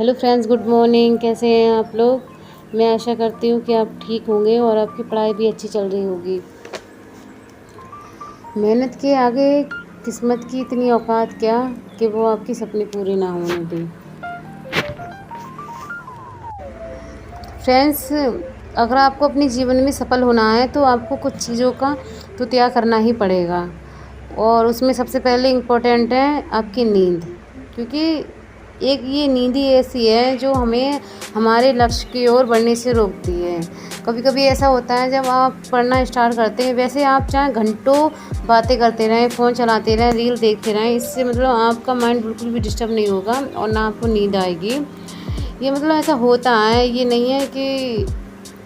Hello friends, good morning. कैसे हैं आप लोग। मैं आशा करती हूँ कि आप ठीक होंगे और आपकी पढ़ाई भी अच्छी चल रही होगी। मेहनत के आगे किस्मत की इतनी औकात क्या कि वो आपके सपने पूरे ना होने दें। फ्रेंड्स, अगर आपको अपने जीवन में सफल होना है तो आपको कुछ चीज़ों का तो त्याग करना ही पड़ेगा, और उसमें सबसे पहले इम्पोर्टेंट है आपकी नींद। क्योंकि एक ये नींद ही ऐसी है जो हमें हमारे लक्ष्य की ओर बढ़ने से रोकती है। कभी कभी ऐसा होता है जब आप पढ़ना स्टार्ट करते हैं, वैसे आप चाहे घंटों बातें करते रहें, फ़ोन चलाते रहें, रील देखते रहें, इससे मतलब आपका माइंड बिल्कुल भी डिस्टर्ब नहीं होगा और ना आपको नींद आएगी। ये मतलब ऐसा होता है, ये नहीं है कि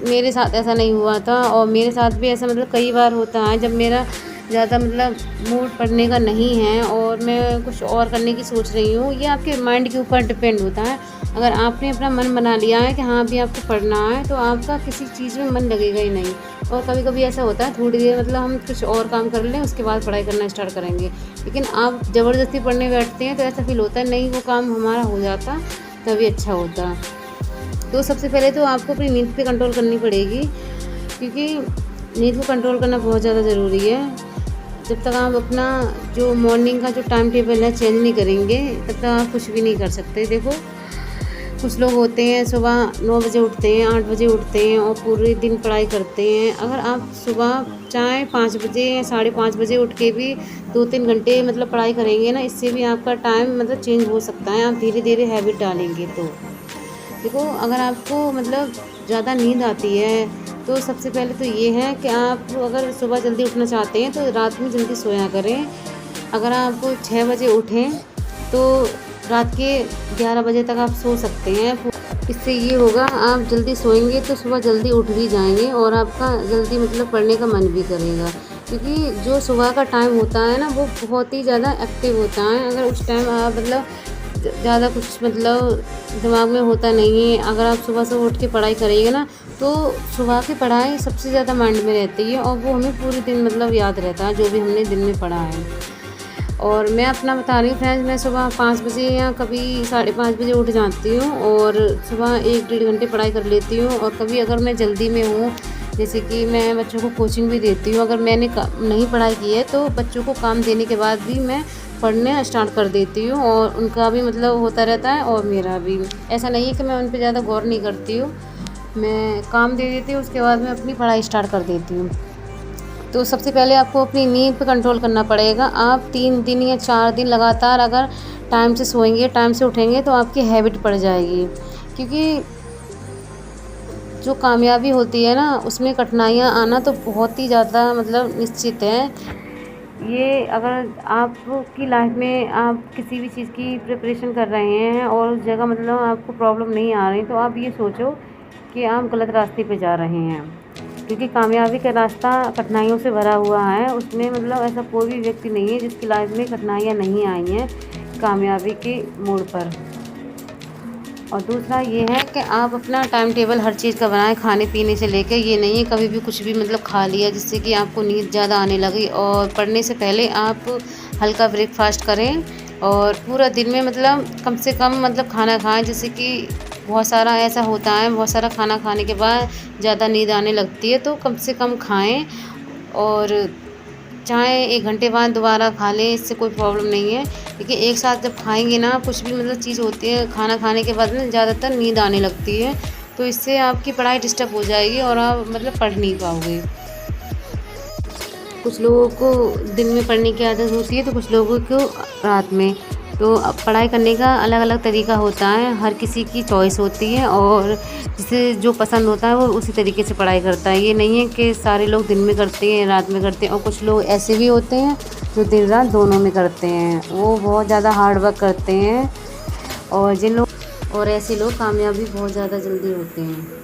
मेरे साथ ऐसा नहीं हुआ था, और मेरे साथ भी ऐसा मतलब कई बार होता है जब मेरा ज़्यादा मतलब मूड पढ़ने का नहीं है और मैं कुछ और करने की सोच रही हूँ। ये आपके माइंड के ऊपर डिपेंड होता है। अगर आपने अपना मन बना लिया है कि हाँ अभी आपको पढ़ना है, तो आपका किसी चीज़ में मन लगेगा ही नहीं। और कभी कभी ऐसा होता है थोड़ी देर मतलब हम कुछ और काम कर लें, उसके बाद पढ़ाई करना स्टार्ट करेंगे, लेकिन आप ज़बरदस्ती पढ़ने बैठते हैं तो ऐसा फील होता है नहीं वो काम हमारा हो जाता तभी अच्छा होता। तो सबसे पहले तो आपको अपनी नींद पे कंट्रोल करनी पड़ेगी, क्योंकि नींद को कंट्रोल करना बहुत ज़्यादा ज़रूरी है। जब तक आप अपना जो मॉर्निंग का जो टाइम टेबल है चेंज नहीं करेंगे, तब तक आप कुछ भी नहीं कर सकते। देखो, कुछ लोग होते हैं सुबह 9 बजे उठते हैं, 8 बजे उठते हैं और पूरे दिन पढ़ाई करते हैं। अगर आप सुबह चाहे 5 बजे या 5:30 बजे उठ के भी 2-3 घंटे मतलब पढ़ाई करेंगे ना, इससे भी आपका टाइम मतलब चेंज हो सकता है। आप धीरे धीरे हैबिट डालेंगे तो देखो, अगर आपको मतलब ज़्यादा नींद आती है तो सबसे पहले तो ये है कि आप अगर सुबह जल्दी उठना चाहते हैं तो रात में जल्दी सोया करें। अगर आप 6 बजे उठें तो रात के 11 बजे तक आप सो सकते हैं। इससे ये होगा, आप जल्दी सोएंगे तो सुबह जल्दी उठ भी जाएंगे और आपका जल्दी मतलब पढ़ने का मन भी करेगा। क्योंकि जो सुबह का टाइम होता है ना, वो बहुत ही ज़्यादा एक्टिव होता है। अगर उस टाइम आप मतलब ज़्यादा कुछ मतलब दिमाग में होता नहीं है, अगर आप सुबह से उठ के पढ़ाई करेंगे ना, तो सुबह की पढ़ाई सबसे ज़्यादा माइंड में रहती है और वो हमें पूरे दिन मतलब याद रहता है जो भी हमने दिन में पढ़ा है। और मैं अपना बता रही हूँ फ्रेंड्स, मैं सुबह 5 बजे या कभी 5:30 बजे उठ जाती हूँ और सुबह 1-1.5 घंटे पढ़ाई कर लेती हूँ। और कभी अगर मैं जल्दी में हूँ, जैसे कि मैं बच्चों को कोचिंग भी देती हूँ, अगर मैंने नहीं पढ़ाई की है तो बच्चों को काम देने के बाद भी मैं पढ़ने स्टार्ट कर देती हूँ, और उनका भी मतलब होता रहता है और मेरा भी। ऐसा नहीं है कि मैं उन पर ज़्यादा गौर नहीं करती हूँ, मैं काम दे देती हूँ, उसके बाद मैं अपनी पढ़ाई स्टार्ट कर देती हूँ। तो सबसे पहले आपको अपनी नींद पे कंट्रोल करना पड़ेगा। आप 3 दिन या 4 दिन लगातार अगर टाइम से सोएंगे, टाइम से उठेंगे, तो आपकी हैबिट पड़ जाएगी। क्योंकि जो कामयाबी होती है ना, उसमें कठिनाइयाँ आना तो बहुत ही ज़्यादा मतलब निश्चित है। ये अगर आपकी लाइफ में आप किसी भी चीज़ की प्रिपरेशन कर रहे हैं और उस जगह मतलब आपको प्रॉब्लम नहीं आ रही, तो आप ये सोचो कि आप गलत रास्ते पे जा रहे हैं। क्योंकि कामयाबी का रास्ता कठिनाइयों से भरा हुआ है, उसमें मतलब ऐसा कोई भी व्यक्ति नहीं है जिसकी लाइफ में कठिनाइयाँ नहीं आई हैं कामयाबी के मोड़ पर। और दूसरा ये है कि आप अपना टाइम टेबल हर चीज़ का बनाएं, खाने पीने से लेकर। ये नहीं है कभी भी कुछ भी मतलब खा लिया जिससे कि आपको नींद ज़्यादा आने लगी। और पढ़ने से पहले आप हल्का ब्रेकफास्ट करें और पूरा दिन में मतलब कम से कम मतलब खाना खाएं। जैसे कि बहुत सारा ऐसा होता है, बहुत सारा खाना खाने के बाद ज़्यादा नींद आने लगती है, तो कम से कम खाएं। और चाहे 1 घंटे बाद दोबारा खा लें, इससे कोई प्रॉब्लम नहीं है। देखिए, एक साथ जब खाएंगे ना, कुछ भी मतलब चीज़ होती है, खाना खाने के बाद में ज़्यादातर नींद आने लगती है, तो इससे आपकी पढ़ाई डिस्टर्ब हो जाएगी और आप मतलब पढ़ नहीं पाओगे। कुछ लोगों को दिन में पढ़ने की आदत होती है तो कुछ लोगों को रात में। तो अब पढ़ाई करने का अलग अलग तरीका होता है, हर किसी की चॉइस होती है और जिसे जो पसंद होता है वो उसी तरीके से पढ़ाई करता है। ये नहीं है कि सारे लोग दिन में करते हैं रात में करते हैं, और कुछ लोग ऐसे भी होते हैं जो दिन रात दोनों में करते हैं, वो बहुत ज़्यादा हार्ड वर्क करते हैं। और ऐसे लोग कामयाबी बहुत ज़्यादा जल्दी होते हैं।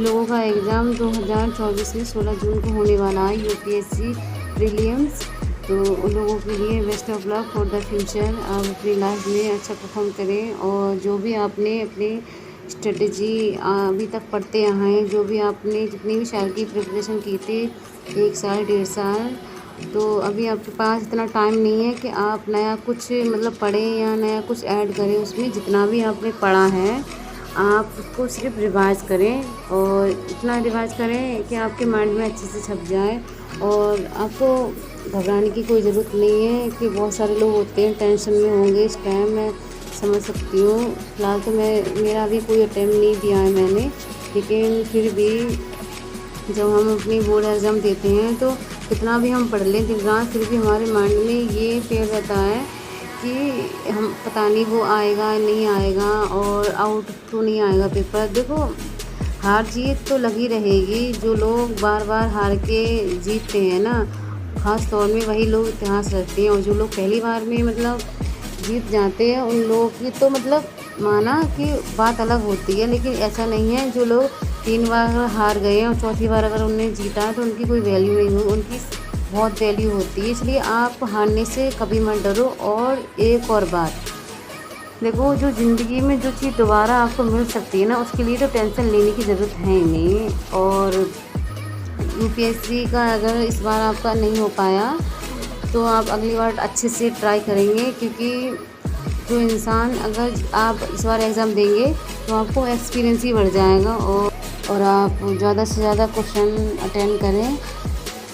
लोगों का एग्ज़ाम 2024 में 16 जून को होने वाला है, यूपीएससी प्रीलिम्स। तो उन लोगों के लिए best of luck for the future. आप अपनी लाइफ में अच्छा परफॉर्म करें, और जो भी आपने अपनी स्ट्रेटजी अभी तक पढ़ते आए हैं, जो भी आपने जितनी भी साल की प्रिपरेशन की थी, 1 साल 1.5 साल, तो अभी आपके पास इतना टाइम नहीं है कि आप नया कुछ मतलब पढ़ें या नया कुछ ऐड करें उसमें। जितना भी आपने पढ़ा है आप उसको सिर्फ रिवाइज़ करें, और इतना रिवाइज़ करें कि आपके माइंड में अच्छे से छप जाए। और आपको घबराने की कोई ज़रूरत नहीं है कि बहुत सारे लोग होते हैं टेंशन में होंगे इस टाइम, मैं समझ सकती हूँ। फ़िलहाल तो मेरा भी कोई अटेम्प्ट नहीं दिया है मैंने, लेकिन फिर भी जब हम अपनी बोर्ड एग्ज़ाम देते हैं तो कितना भी हम पढ़ लें दिन रात, फिर भी हमारे माइंड में ये फेर रहता है कि हम पता नहीं वो आएगा नहीं आएगा, और आउट तो नहीं आएगा पेपर। देखो, हार जीत तो लगी रहेगी। जो लोग बार बार हार के जीतते हैं ना, ख़ास तौर में वही लोग इतिहास रखते हैं। और जो लोग पहली बार में मतलब जीत जाते हैं, उन लोगों की तो मतलब माना कि बात अलग होती है, लेकिन ऐसा नहीं है। जो लोग 3 बार हार गए हैं और चौथी बार अगर उन्होंने जीता है तो उनकी कोई वैल्यू नहीं हो, उनकी बहुत वैल्यू होती है। इसलिए आप हारने से कभी मत डरो। और एक और बात, देखो, जो ज़िंदगी में जो चीज़ दोबारा आपको मिल सकती है ना, उसके लिए तो टेंशन लेने की ज़रूरत है ही नहीं। और यूपीएससी का अगर इस बार आपका नहीं हो पाया तो आप अगली बार अच्छे से ट्राई करेंगे, क्योंकि जो इंसान अगर आप इस बार एग्ज़ाम देंगे तो आपको एक्सपीरियंस ही बढ़ जाएगा। और आप ज़्यादा से ज़्यादा क्वेश्चन अटेंड करें,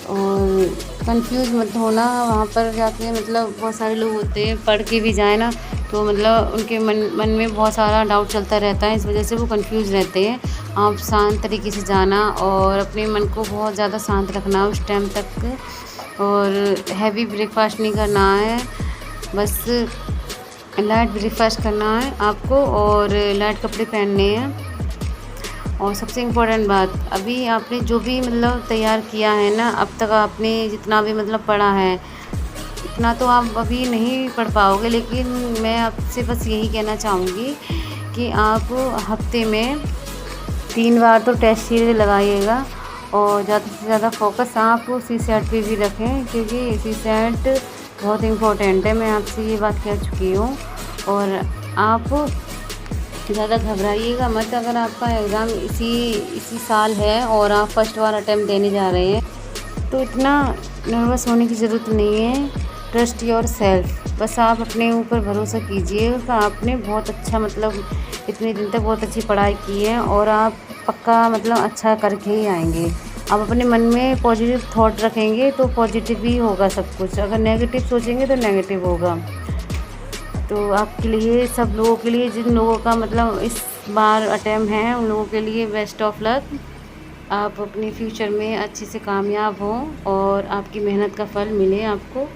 और कंफ्यूज मत होना वहाँ पर जाके। मतलब बहुत सारे लोग होते हैं पढ़ के भी जाए ना, तो मतलब उनके मन में बहुत सारा डाउट चलता रहता है, इस वजह से वो कंफ्यूज रहते हैं। आप शांत तरीके से जाना और अपने मन को बहुत ज़्यादा शांत रखना उस टाइम तक। और हैवी ब्रेकफास्ट नहीं करना है, बस लाइट ब्रेकफास्ट करना है आपको, और लाइट कपड़े पहनने हैं। और सबसे इम्पोर्टेंट बात, अभी आपने जो भी मतलब तैयार किया है ना, अब तक आपने जितना भी मतलब पढ़ा है, इतना तो आप अभी नहीं पढ़ पाओगे। लेकिन मैं आपसे बस यही कहना चाहूँगी कि आप हफ्ते में 3 बार तो टेस्ट सीरीज लगाइएगा, और ज़्यादा से ज़्यादा फोकस आप सीसेट पे भी रखें, क्योंकि सीसेट बहुत इम्पोर्टेंट है। मैं आपसे ये बात कह चुकी हूँ। और आप ज़्यादा घबराइएगा मत। अगर आपका एग्ज़ाम इसी साल है और आप फर्स्ट बार अटेम्प्ट देने जा रहे हैं, तो इतना नर्वस होने की ज़रूरत नहीं है। ट्रस्ट योर सेल्फ, बस आप अपने ऊपर भरोसा कीजिएगा। आपने बहुत अच्छा मतलब इतने दिन तक बहुत अच्छी पढ़ाई की है, और आप पक्का मतलब अच्छा करके ही आएंगे। आप अपने मन में पॉजिटिव थॉट रखेंगे तो पॉजिटिव ही होगा सब कुछ, अगर नेगेटिव सोचेंगे तो नेगेटिव होगा। तो आपके लिए, सब लोगों के लिए, जिन लोगों का मतलब इस बार अटेम्प्ट है, उन लोगों के लिए बेस्ट ऑफ लक। आप अपने फ्यूचर में अच्छे से कामयाब हों और आपकी मेहनत का फल मिले आपको।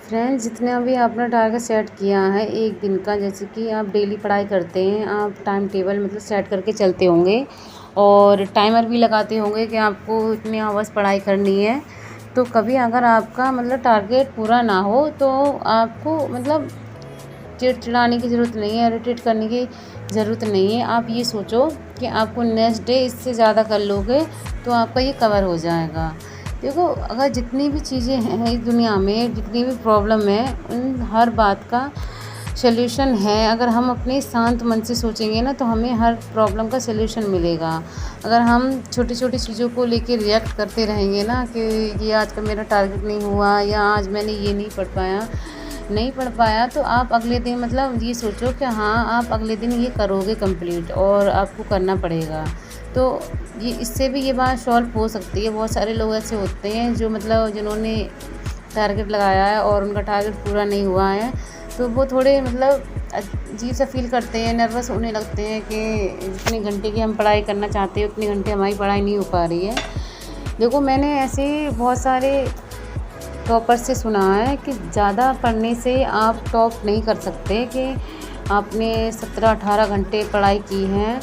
फ्रेंड्स, जितना भी आपने टारगेट सेट किया है एक दिन का, जैसे कि आप डेली पढ़ाई करते हैं, आप टाइम टेबल मतलब सेट करके चलते होंगे और टाइमर भी लगाते होंगे कि आपको इतने आवर्स पढ़ाई करनी है। तो कभी अगर आपका मतलब टारगेट पूरा ना हो तो आपको मतलब चिड़चिड़ाने की ज़रूरत नहीं है, इरिटेट करने की ज़रूरत नहीं है। आप ये सोचो कि आपको नेक्स्ट डे इससे ज़्यादा कर लोगे तो आपका ये कवर हो जाएगा। देखो, अगर जितनी भी चीज़ें हैं इस दुनिया में, जितनी भी प्रॉब्लम है, उन हर बात का सॉल्यूशन है। अगर हम अपने शांत मन से सोचेंगे ना तो हमें हर प्रॉब्लम का सॉल्यूशन मिलेगा। अगर हम छोटी छोटी चीज़ों को लेके रिएक्ट करते रहेंगे ना कि ये आज का मेरा टारगेट नहीं हुआ या आज मैंने ये नहीं पढ़ पाया, तो आप अगले दिन मतलब ये सोचो कि हाँ, आप अगले दिन ये करोगे कंप्लीट और आपको करना पड़ेगा। तो ये इससे भी ये बात सॉल्व हो सकती है। बहुत सारे लोग ऐसे होते हैं जो मतलब जिन्होंने टारगेट लगाया है और उनका टारगेट पूरा नहीं हुआ है, तो वो थोड़े मतलब अजीब सा फील करते हैं, नर्वस होने लगते हैं कि जितने घंटे की हम पढ़ाई करना चाहते हैं उतने घंटे हमारी पढ़ाई नहीं हो पा रही है। देखो, मैंने ऐसे बहुत सारे टॉपर से सुना है कि ज़्यादा पढ़ने से आप टॉप नहीं कर सकते, कि आपने 17-18 घंटे पढ़ाई की है।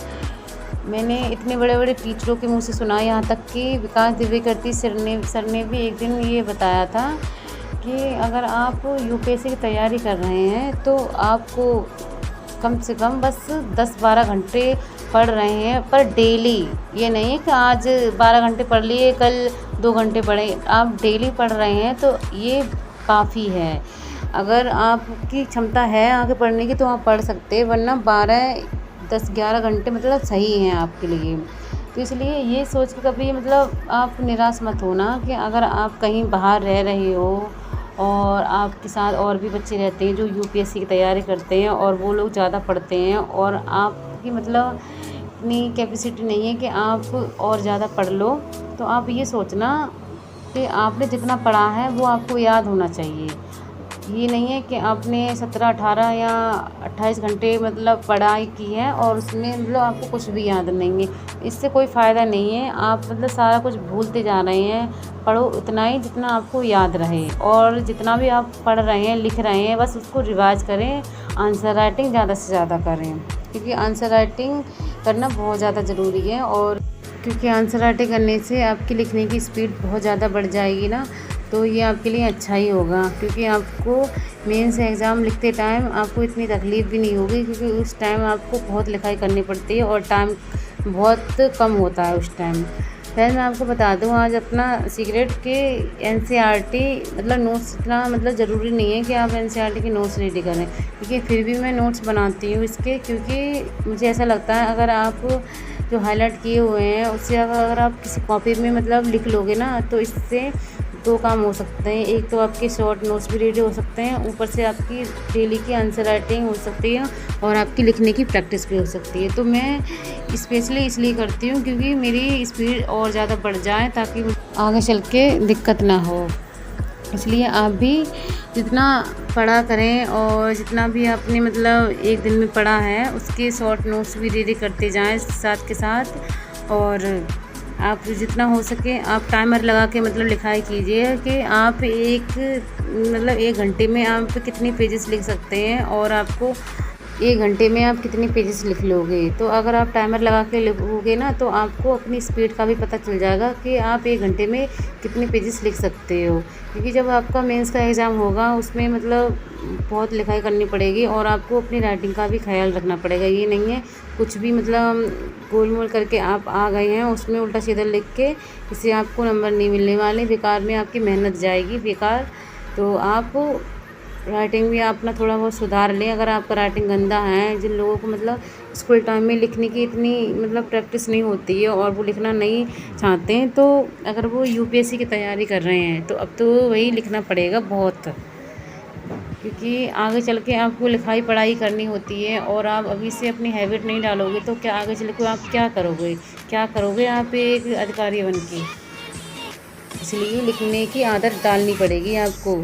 मैंने इतने बड़े बड़े टीचरों के मुंह से सुना, यहाँ तक कि विकास दिव्यकीर्ति सर ने भी एक दिन ये बताया था कि अगर आप यूपीएससी की तैयारी कर रहे हैं तो आपको कम से कम बस 10-12 घंटे पढ़ रहे हैं पर डेली। ये नहीं है कि आज 12 घंटे पढ़ लिए कल 2 घंटे पढ़े, आप डेली पढ़ रहे हैं तो ये काफ़ी है। अगर आपकी क्षमता है आगे पढ़ने की तो आप पढ़ सकते हैं, वरना 10-11 घंटे मतलब सही हैं आपके लिए। तो इसलिए ये सोच के कभी मतलब आप निराश मत होना कि अगर आप कहीं बाहर रह रहे हो और आपके साथ और भी बच्चे रहते हैं जो यूपीएससी की तैयारी करते हैं और वो लोग ज़्यादा पढ़ते हैं और आपकी मतलब इतनी कैपेसिटी नहीं है कि आप और ज़्यादा पढ़ लो, तो आप ये सोचना कि आपने जितना पढ़ा है वो आपको याद होना चाहिए। ये नहीं है कि आपने 17-18 या 28 घंटे मतलब पढ़ाई की है और उसमें मतलब आपको कुछ भी याद नहीं है। इससे कोई फ़ायदा नहीं है, आप मतलब सारा कुछ भूलते जा रहे हैं। पढ़ो उतना ही जितना आपको याद रहे, और जितना भी आप पढ़ रहे हैं, लिख रहे हैं, बस उसको रिवाइज करें। आंसर राइटिंग ज़्यादा से ज़्यादा करें, क्योंकि आंसर राइटिंग करना बहुत ज़्यादा ज़रूरी है। और क्योंकि आंसर राइटिंग करने से आपकी लिखने की स्पीड बहुत ज़्यादा बढ़ जाएगी ना, तो ये आपके लिए अच्छा ही होगा। क्योंकि आपको मेंस एग्ज़ाम लिखते टाइम आपको इतनी तकलीफ़ भी नहीं होगी, क्योंकि उस टाइम आपको बहुत लिखाई करनी पड़ती है और टाइम बहुत कम होता है उस टाइम। फिर मैं आपको बता दूं आज अपना सीक्रेट कि एनसीईआरटी मतलब नोट्स इतना मतलब ज़रूरी नहीं है कि आप एनसीईआरटी के नोट्स रेडी करें, क्योंकि फिर भी मैं नोट्स बनाती हूँ इसके, क्योंकि मुझे ऐसा लगता है अगर आप जो हाईलाइट किए हुए हैं उससे अगर आप किसी कॉपी में मतलब लिख लोगे ना, तो इससे 2 काम हो सकते हैं। एक तो आपके शॉर्ट नोट्स भी रेडी हो सकते हैं, ऊपर से आपकी डेली की आंसर राइटिंग हो सकती है और आपकी लिखने की प्रैक्टिस भी हो सकती है। तो मैं स्पेशली इसलिए करती हूँ क्योंकि मेरी स्पीड और ज़्यादा बढ़ जाए, ताकि आगे चल के दिक्कत ना हो। इसलिए आप भी जितना पढ़ा करें और जितना भी आपने मतलब एक दिन में पढ़ा है उसके शॉर्ट नोट्स भी रेडी करते जाएं साथ के साथ। और आप जितना हो सके आप टाइमर लगा के मतलब लिखाई कीजिए कि आप मतलब 1 घंटे में आप कितने पेजेस लिख सकते हैं और आपको 1 घंटे में आप कितने पेजेस लिख लोगे। तो अगर आप टाइमर लगा के लिखोगे ना तो आपको अपनी स्पीड का भी पता चल जाएगा कि आप 1 घंटे में कितने पेजेस लिख सकते हो। क्योंकि जब आपका मेंस का एग्ज़ाम होगा उसमें मतलब बहुत लिखाई करनी पड़ेगी और आपको अपनी राइटिंग का भी ख्याल रखना पड़ेगा। ये नहीं है कुछ भी मतलब गोल मोल करके आप आ गए हैं उसमें उल्टा सीधा लिख के, इससे आपको नंबर नहीं मिलने वाले, बेकार में आपकी मेहनत जाएगी बेकार। तो आप राइटिंग भी अपना थोड़ा बहुत सुधार लें। अगर आपका राइटिंग गंदा है, जिन लोगों को मतलब स्कूल टाइम में लिखने की इतनी मतलब प्रैक्टिस नहीं होती है और वो लिखना नहीं चाहते हैं, तो अगर वो यूपीएससी की तैयारी कर रहे हैं तो अब तो वही लिखना पड़ेगा बहुत, क्योंकि आगे चल के आपको लिखाई पढ़ाई करनी होती है। और आप अभी से अपनी हैबिट नहीं डालोगे तो क्या आगे चल के आप क्या करोगे आप एक अधिकारी बन के। इसलिए लिखने की आदत डालनी पड़ेगी आपको।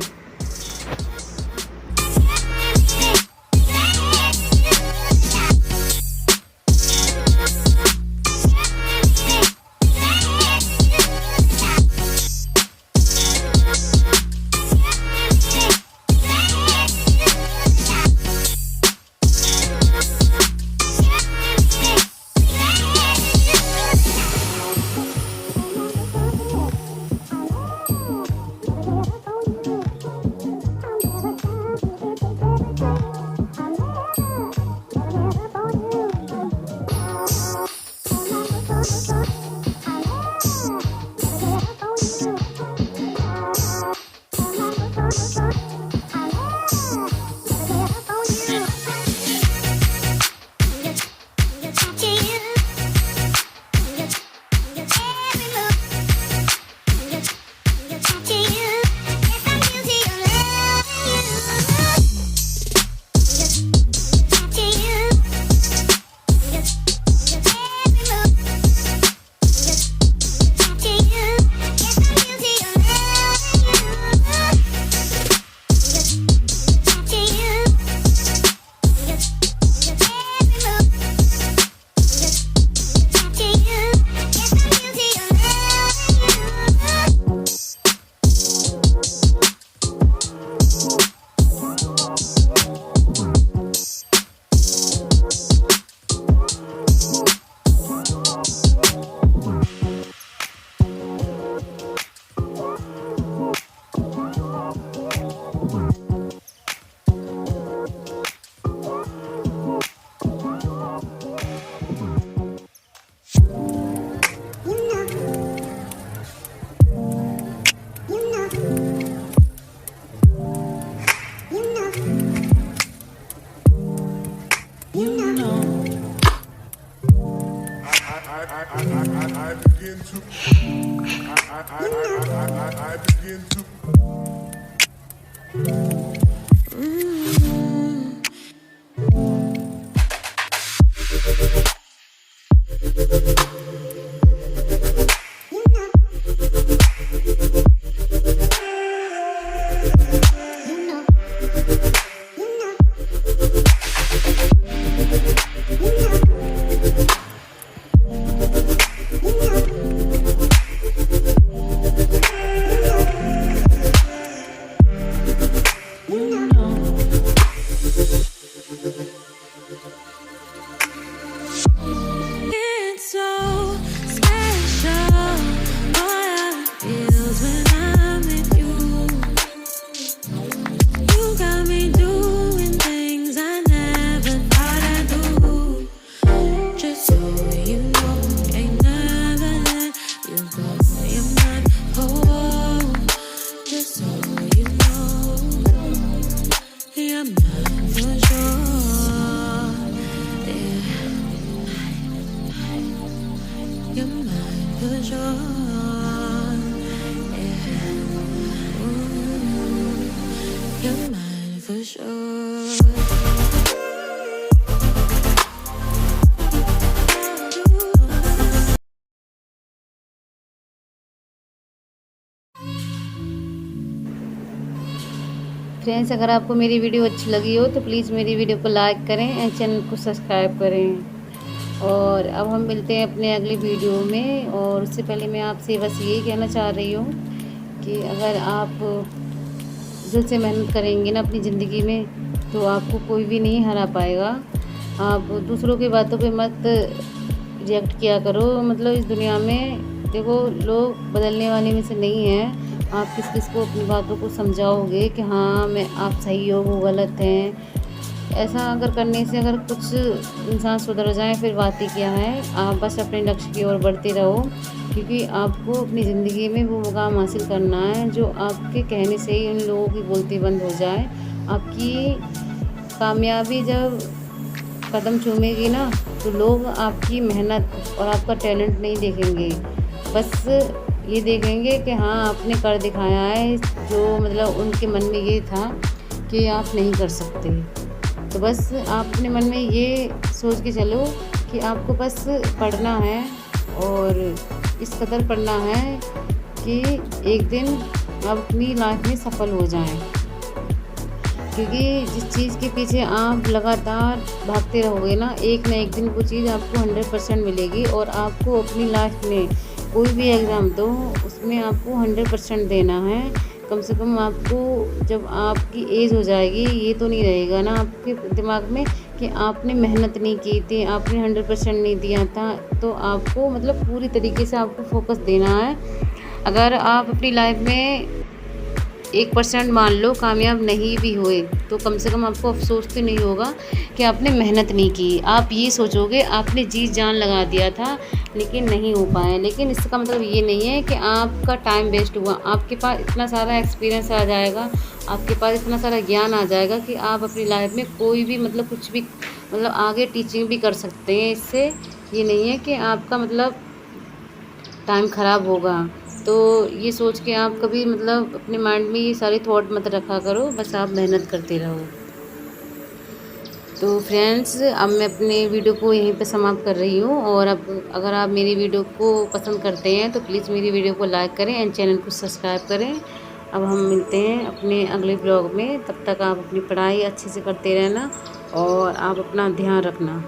I begin to. It's so special, what it feels when I'm with you. You got me doing things I never thought I'd do. Just so you know, ain't never let you go. You're mine, oh, just so you know, you're mine for sure. Yeah. You're mine for sure. Yeah. Ooh, you're mine for sure. Friends, अगर आपको मेरी video अच्छी लगी हो तो please मेरी video को like करें एंड चैनल को सब्सक्राइब करें। और अब हम मिलते हैं अपने अगली वीडियो में। और उससे पहले मैं आपसे बस यही कहना चाह रही हूँ कि अगर आप दिल से मेहनत करेंगे ना अपनी ज़िंदगी में, तो आपको कोई भी नहीं हरा पाएगा। आप दूसरों की बातों पे मत रिएक्ट किया करो। मतलब इस दुनिया में देखो, लोग बदलने वाले में से नहीं हैं। आप किस किस को अपनी बातों को समझाओगे कि हाँ मैं आप सही हो वो गलत हैं। ऐसा अगर करने से अगर कुछ इंसान सुधर जाए फिर बात ही क्या है। आप बस अपने लक्ष्य की ओर बढ़ते रहो, क्योंकि आपको अपनी ज़िंदगी में वो मुकाम हासिल करना है जो आपके कहने से ही उन लोगों की बोलती बंद हो जाए। आपकी कामयाबी जब कदम चूमेगी ना, तो लोग आपकी मेहनत और आपका टैलेंट नहीं देखेंगे, बस ये देखेंगे कि हाँ आपने कर दिखाया है, जो मतलब उनके मन में ये था कि आप नहीं कर सकते। तो बस आप अपने मन में ये सोच के चलो कि आपको बस पढ़ना है, और इस कदर पढ़ना है कि एक दिन आप अपनी लाइफ में सफल हो जाएं। क्योंकि जिस चीज़ के पीछे आप लगातार भागते रहोगे ना, एक दिन वो चीज़ आपको 100% मिलेगी। और आपको अपनी लाइफ में कोई भी एग्ज़ाम दो, उसमें आपको 100% देना है। कम से कम आपको जब आपकी एज हो जाएगी, ये तो नहीं रहेगा ना आपके दिमाग में कि आपने मेहनत नहीं की थी, आपने 100% नहीं दिया था। तो आपको मतलब पूरी तरीके से आपको फोकस देना है। अगर आप अपनी लाइफ में 1% मान लो कामयाब नहीं भी हुए, तो कम से कम आपको अफसोस तो नहीं होगा कि आपने मेहनत नहीं की। आप ये सोचोगे आपने जी जान लगा दिया था लेकिन नहीं हो पाया। लेकिन इसका मतलब ये नहीं है कि आपका टाइम वेस्ट हुआ। आपके पास इतना सारा एक्सपीरियंस आ जाएगा, आपके पास इतना सारा ज्ञान आ जाएगा कि आप अपनी लाइफ में कोई भी मतलब कुछ भी मतलब आगे टीचिंग भी कर सकते हैं। इससे ये नहीं है कि आपका मतलब टाइम ख़राब होगा। तो ये सोच के आप कभी मतलब अपने माइंड में ये सारे थॉट मत रखा करो, बस आप मेहनत करते रहो। तो फ्रेंड्स, अब मैं अपने वीडियो को यहीं पे समाप्त कर रही हूँ। और अब अगर आप मेरी वीडियो को पसंद करते हैं तो प्लीज़ मेरी वीडियो को लाइक करें एंड चैनल को सब्सक्राइब करें। अब हम मिलते हैं अपने अगले ब्लॉग में। तब तक आप अपनी पढ़ाई अच्छे से करते रहना और आप अपना ध्यान रखना।